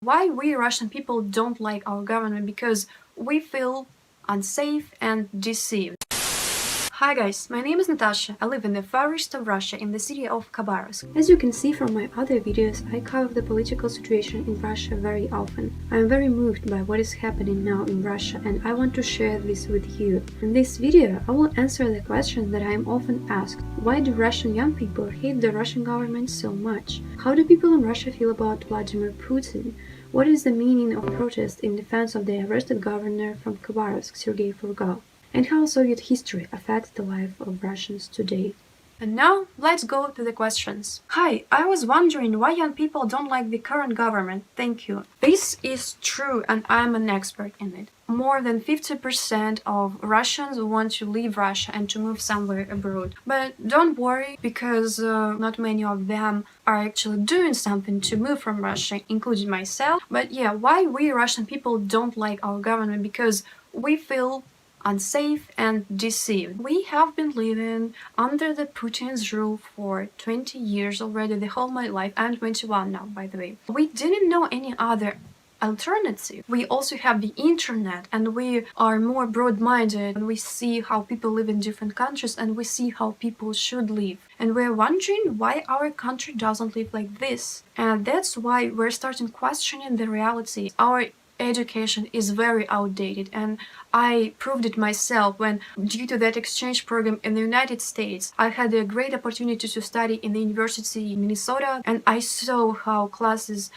Why we Russian people don't like our government? Because we feel unsafe and deceived. Hi guys, my name is Natasha. I live in the far east of Russia, in the city of Khabarovsk. As you can see from my other videos, I cover the political situation in Russia very often. I am very moved by what is happening now in Russia, and I want to share this with you. In this video, I will answer the question that I am often asked. Why do Russian young people hate the Russian government so much? How do people in Russia feel about Vladimir Putin? What is the meaning of protest in defense of the arrested governor from Khabarovsk, Sergei Furgal? And how Soviet history affects the life of Russians today. And now, let's go to the questions. Hi, I was wondering why young people don't like the current government. Thank you. This is true, and I'm an expert in it. More than 50% of Russians want to leave Russia and to move somewhere abroad. But don't worry, because not many of them are actually doing something to move from Russia, including myself. But yeah, why we Russian people don't like our government? Because we feel unsafe and deceived. We have been living under the Putin's rule for 20 years already, the whole my life. I'm 21 now, by the way. We didn't know any other alternative. We also have the internet, and we are more broad-minded, and we see how people live in different countries, and we see how people should live. And we're wondering why our country doesn't live like this. And that's why we're starting questioning the reality. Our education is very outdated, and I proved it myself when, due to that exchange program in the United States, I had a great opportunity to study in the University in Minnesota, and I saw how classes,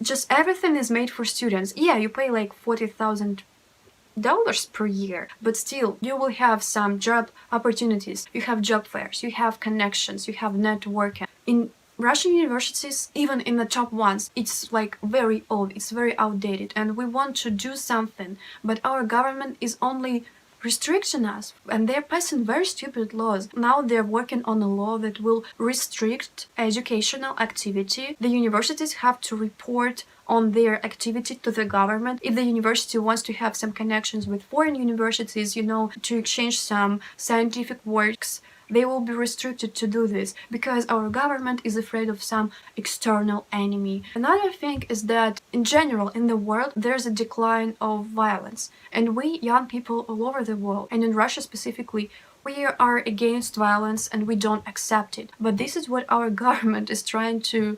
just everything is made for students. Yeah, you pay like $40,000 per year, but still you will have some job opportunities, you have job fairs, you have connections, you have networking. In Russian universities, even in the top ones, it's like very old, it's very outdated, and we want to do something, but our government is only restricting us, and they're passing very stupid laws. Now they're working on a law that will restrict educational activity. The universities have to report on their activity to the government. If the university wants to have some connections with foreign universities, to exchange some scientific works, they will be restricted to do this because our government is afraid of some external enemy. Another thing is that in general in the world there's a decline of violence, and we young people all over the world, and in Russia specifically, we are against violence and we don't accept it. But this is what our government is trying to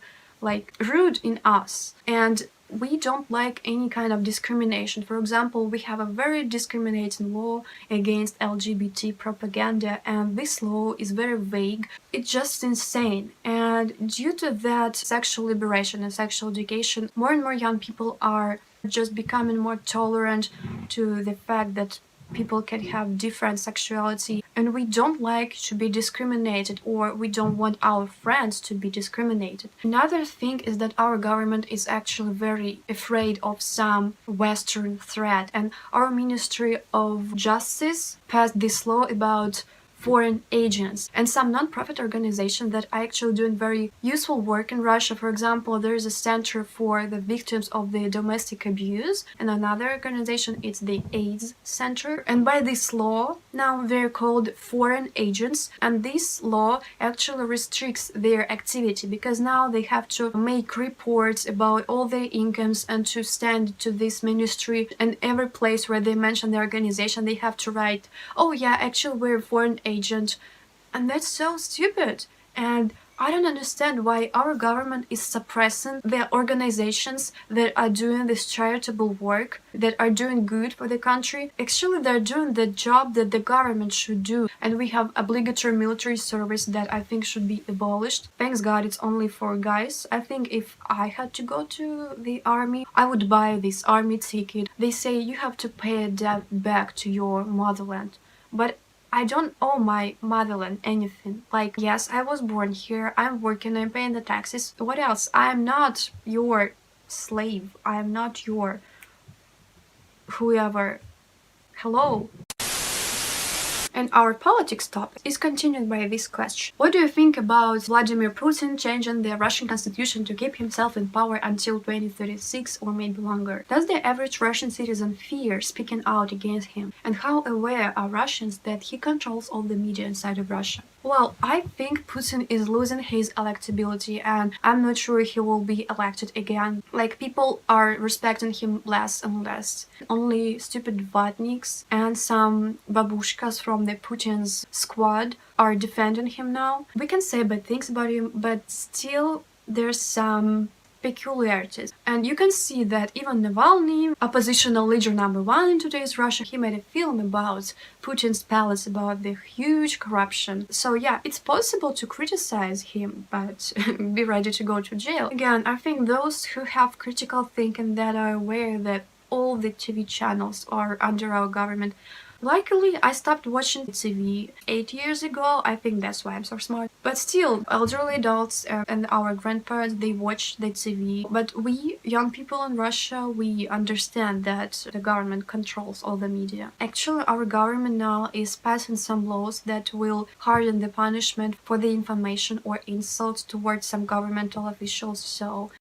root in us, and we don't like any kind of discrimination. For example, we have a very discriminating law against LGBT propaganda, and this law is very vague. It's just insane. And due to that sexual liberation and sexual education, more and more young people are just becoming more tolerant to the fact that people can have different sexuality, and we don't like to be discriminated, or we don't want our friends to be discriminated. Another thing is that our government is actually very afraid of some Western threat, and our Ministry of Justice passed this law about foreign agents and some non-profit organizations that are actually doing very useful work in Russia. For example, there is a center for the victims of the domestic abuse, and another organization is the AIDS Center. And by this law, now they're called foreign agents, and this law actually restricts their activity because now they have to make reports about all their incomes and to stand to this ministry, and every place where they mention the organization they have to write, oh yeah, actually we're a foreign agent. And that's so stupid. And I don't understand why our government is suppressing the organizations that are doing this charitable work, that are doing good for the country. Actually, they're doing the job that the government should do. And we have obligatory military service that I think should be abolished. Thanks God it's only for guys. I think if I had to go to the army, I would buy this army ticket. They say you have to pay a debt back to your motherland. But I don't owe my motherland anything. Yes, I was born here, I'm working, I'm paying the taxes. What else? I am not your slave. I am not your whoever. Hello? And our politics topic is continued by this question. What do you think about Vladimir Putin changing the Russian constitution to keep himself in power until 2036 or maybe longer? Does the average Russian citizen fear speaking out against him? And how aware are Russians that he controls all the media inside of Russia? Well, I think Putin is losing his electability, and I'm not sure he will be elected again. Like, people are respecting him less and less. Only stupid vatniks and some babushkas from the Putin's squad are defending him now. We can say bad things about him, but still there's some peculiarities. And you can see that even Navalny, oppositional leader number one in today's Russia, he made a film about Putin's palace, about the huge corruption. So yeah, it's possible to criticize him, but be ready to go to jail. Again, I think those who have critical thinking, that are aware that all the TV channels are under our government. Luckily, I stopped watching TV 8 years ago. I think that's why I'm so smart. But still, elderly adults and our grandparents, they watch the TV. But we, young people in Russia, we understand that the government controls all the media. Actually, our government now is passing some laws that will harden the punishment for the information or insults towards some governmental officials. So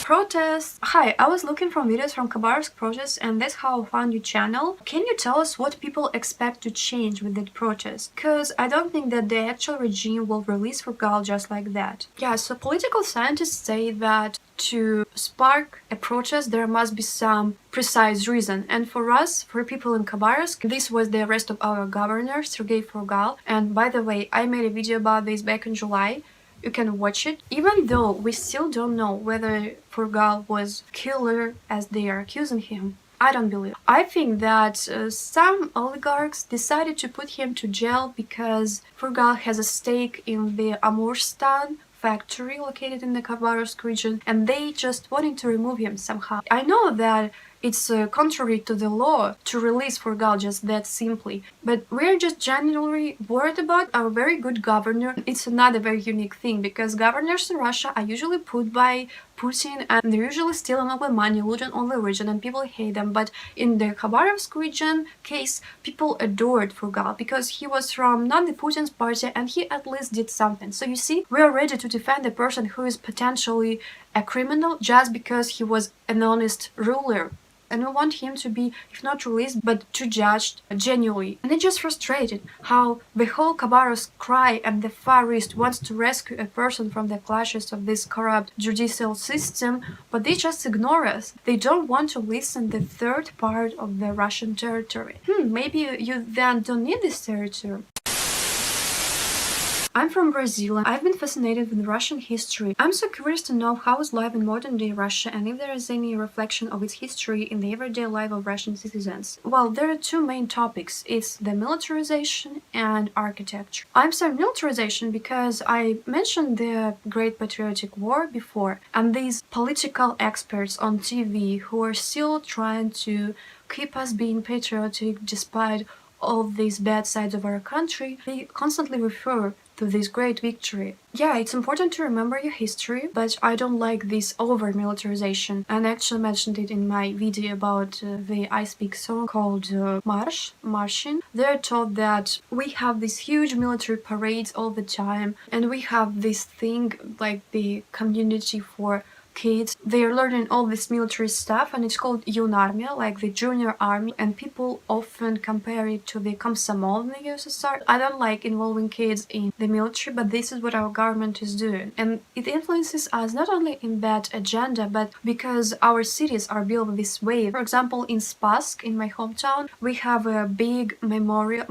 protests. Hi, I was looking for videos from Khabarovsk protests, and that's how I found your channel. Can you tell us what people expect to change with that protest? Cause I don't think that the actual regime will release Furgal just like that. Yeah, so political scientists say that to spark a protest there must be some precise reason, and for us, for people in Khabarovsk, this was the arrest of our governor, Sergei Furgal. And by the way, I made a video about this back in July. You can watch it, even though we still don't know whether Furgal was killer as they are accusing him. I don't believe. I think that some oligarchs decided to put him to jail because Furgal has a stake in the Amurstan factory located in the Khabarovsk region, and they just wanted to remove him somehow. I know that it's contrary to the law to release Furgal just that simply, but we're just genuinely worried about our very good governor. It's another very unique thing, because governors in Russia are usually put by Putin, and they're usually stealing all the money, looting all the region, and people hate them. But in the Khabarovsk region case, people adored Furgal because he was from not the Putin's party, and he at least did something. So you see, we are ready to defend a person who is potentially a criminal just because he was an honest ruler. And we want him to be, if not released, but to judged genuinely. And it's just frustrated how the whole Khabarovsk cry and the Far East wants to rescue a person from the clutches of this corrupt judicial system, but they just ignore us. They don't want to listen the third part of the Russian territory. Maybe you then don't need this territory. I'm from Brazil, and I've been fascinated with Russian history. I'm so curious to know how is life in modern-day Russia, and if there is any reflection of its history in the everyday life of Russian citizens. Well, there are two main topics. It's the militarization and architecture. I'm saying militarization because I mentioned the Great Patriotic War before, and these political experts on TV who are still trying to keep us being patriotic despite all these bad sides of our country, they constantly refer to this great victory. Yeah, it's important to remember your history, but I don't like this over-militarization. And I actually mentioned it in my video about the I Speak song called Marching. They're taught that we have these huge military parades all the time, and we have this thing like the community for kids. They're learning all this military stuff, and it's called Yunarmia, like the junior army, and people often compare it to the Komsomol in the USSR. I don't like involving kids in the military, but this is what our government is doing. And it influences us not only in that agenda, but because our cities are built this way. For example, in Spassk, in my hometown, we have a big monument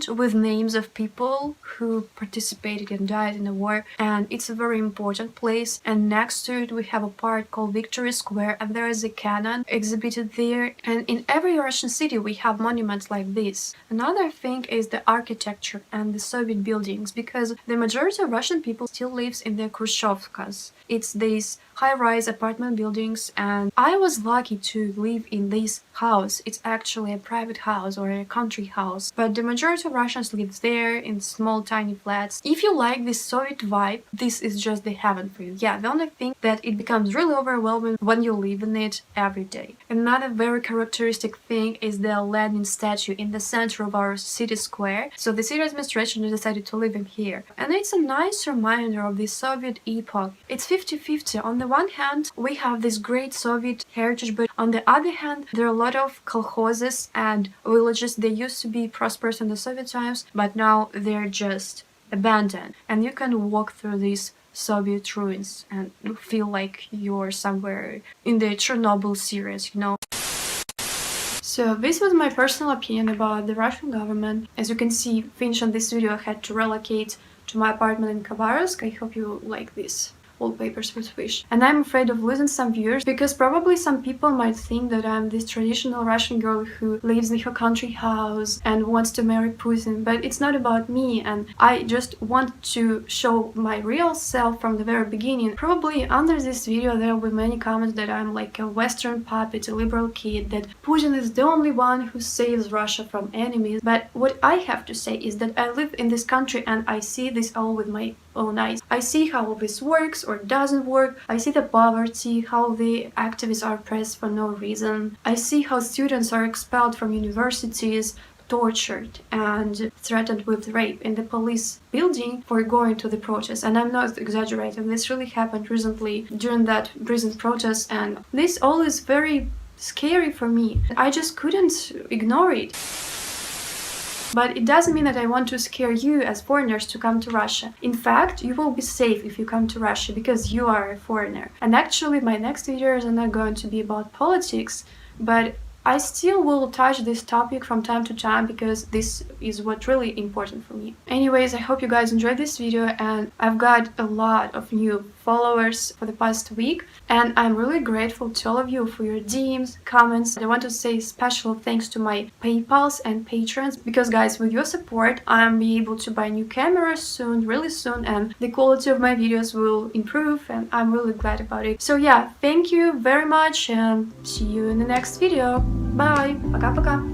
with names of people who participated and died in the war, and it's a very important place. And next to it we have a part called Victory Square, and there is a cannon exhibited there, and in every Russian city we have monuments like this. Another thing is the architecture and the Soviet buildings, because the majority of Russian people still lives in the Khrushchevkas. It's these high-rise apartment buildings, and I was lucky to live in this house. It's actually a private house or a country house, but the majority of Russians live there in small tiny flats. If you like this Soviet vibe, this is just the heaven for you. yeah, the only thing that it becomes really overwhelming when you live in it every day. Another very characteristic thing is the Lenin statue in the center of our city square. So the city administration decided to leave him here. And it's a nice reminder of the Soviet epoch. It's 50-50. On the one hand, we have this great Soviet heritage, but on the other hand, there are a lot of kolkhozes and villages. They used to be prosperous in the Soviet times, but now they're just abandoned. And you can walk through these Soviet ruins and feel like you're somewhere in the Chernobyl series, you know. So this was my personal opinion about the Russian government. As you can see, finishing this video, I had to relocate to my apartment in Khabarovsk. I hope you like this wallpapers with fish. And I'm afraid of losing some viewers because probably some people might think that I'm this traditional Russian girl who lives in her country house and wants to marry Putin, but it's not about me, and I just want to show my real self from the very beginning. Probably under this video there will be many comments that I'm like a Western puppet, a liberal kid, that Putin is the only one who saves Russia from enemies, but what I have to say is that I live in this country and I see this all with my own eyes. I see how this works or doesn't work. I see the poverty, how the activists are oppressed for no reason. I see how students are expelled from universities, tortured and threatened with rape in the police building for going to the protest. And I'm not exaggerating, this really happened recently during that recent protest, and this all is very scary for me. I just couldn't ignore it. But it doesn't mean that I want to scare you as foreigners to come to Russia. In fact, you will be safe if you come to Russia because you are a foreigner. And actually, my next videos are not going to be about politics, but I still will touch this topic from time to time because this is what really important for me. Anyways, I hope you guys enjoyed this video, and I've got a lot of new followers for the past week, and I'm really grateful to all of you for your DMs, comments. I want to say special thanks to my PayPals and patrons because guys, with your support I'm be able to buy new cameras soon, really soon, and the quality of my videos will improve, and I'm really glad about it. So yeah, thank you very much and see you in the next video. Bye! Пока-пока!